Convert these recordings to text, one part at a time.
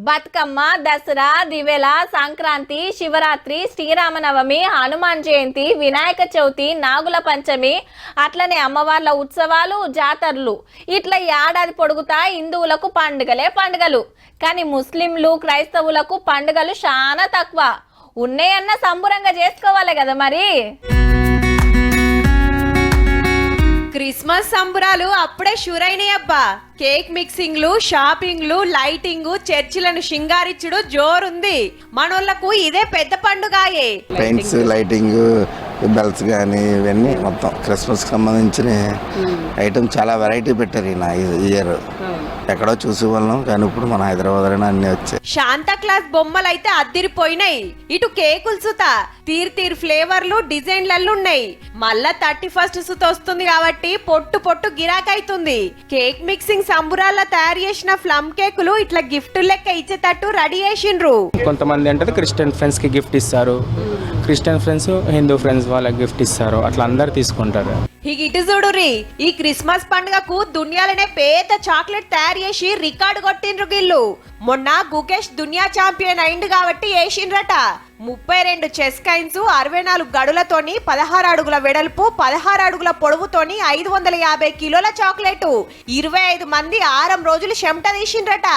బతుకమ్మ, దసరా, దివెల, సంక్రాంతి, శివరాత్రి, శ్రీరామనవమి, హనుమాన్ జయంతి, వినాయక చవితి, నాగుల పంచమి, అట్లనే అమ్మవార్ల ఉత్సవాలు, జాతరలు ఇట్లా ఏడాది పొడుగుతా హిందువులకు పండుగలే పండుగలు. కానీ ముస్లింలు, క్రైస్తవులకు పండుగలు చాలా తక్కువ. ఉన్నాయన్న సంబురంగా చేసుకోవాలి కదా మరి. క్రిస్మస్ సంబురాలు అప్పుడే షురైనాయి అబ్బా. కేక్ మిక్సింగ్లు, షాపింగ్లు, లైటింగ్, చర్చిలను షింగారిచ్చుడు జోరుంది. మనోళ్లకు ఇదే పెద్ద పండుగాయే. పెయింట్స్, లైటింగ్, బెల్స్ కానీ ఇవన్నీ మొత్తం క్రిస్మస్ కి సంబంధించిన ఐటమ్ చాలా వెరైటీ పెట్టారు ఈ ఇయర్. ఎక్కడో చూసి వాళ్ళం కానీ ఇప్పుడు మన హైదరాబాద్ అన్ని వచ్చాయి. శాంతా క్లాస్ బొమ్మలు అయితే అద్దిరిపోయినాయి. ఇటు కేకులు సుత తీరు ఫ్లేవర్లు, డిజైన్లలో ఉన్నాయి. మళ్ళా 31st సుత వస్తుంది కాబట్టి పొట్టు గిరాకైతుంది. కేక్ మిక్సింగ్ సంబురాల్లో తయారు చేసిన ప్లమ్ కేకులు ఇట్లా గిఫ్ట్ లెక్క ఇచ్చేటట్టు రెడీ చేసిండ్రు. కొంతమంది అంటే క్రిస్టియన్ ఫ్రెండ్స్ కి గిఫ్ట్ ఇస్తారు, క్రిస్టియన్ ఫ్రెండ్స్ హిందూ ఫ్రెండ్స్ వాళ్ళకి గిఫ్ట్ ఇస్తారు, అట్లా అందరు తీసుకుంటారు. ఇటు చూడురి, ఈ క్రిస్మస్ పండుగకు దునియాలనే పెద్ద చాక్లెట్ తయారు చేసి రికార్డు కొట్టిండ్రు గిల్లు. మొన్న గుకేష్ దునియా ఛాంపియన్ అయిండు కాబట్టి వేసిండ్రట. 32 చెస్ కైన్స్, 64 గడులతోని, 16 అడుగుల వెడల్పు, 16 అడుగుల పొడవుతోని 550 కిలోల చాక్లెట్. 25 మంది 6 రోజులు చెమట తీసిండ్రట.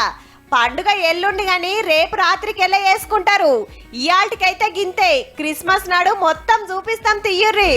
పండుగ ఎల్లుండి గాని రేపు రాత్రికి వేసుకుంటారు. ఇయాల్టికైతే గింతే. క్రిస్మస్ నాడు మొత్తం చూపిస్తాం, తీయుర్రి.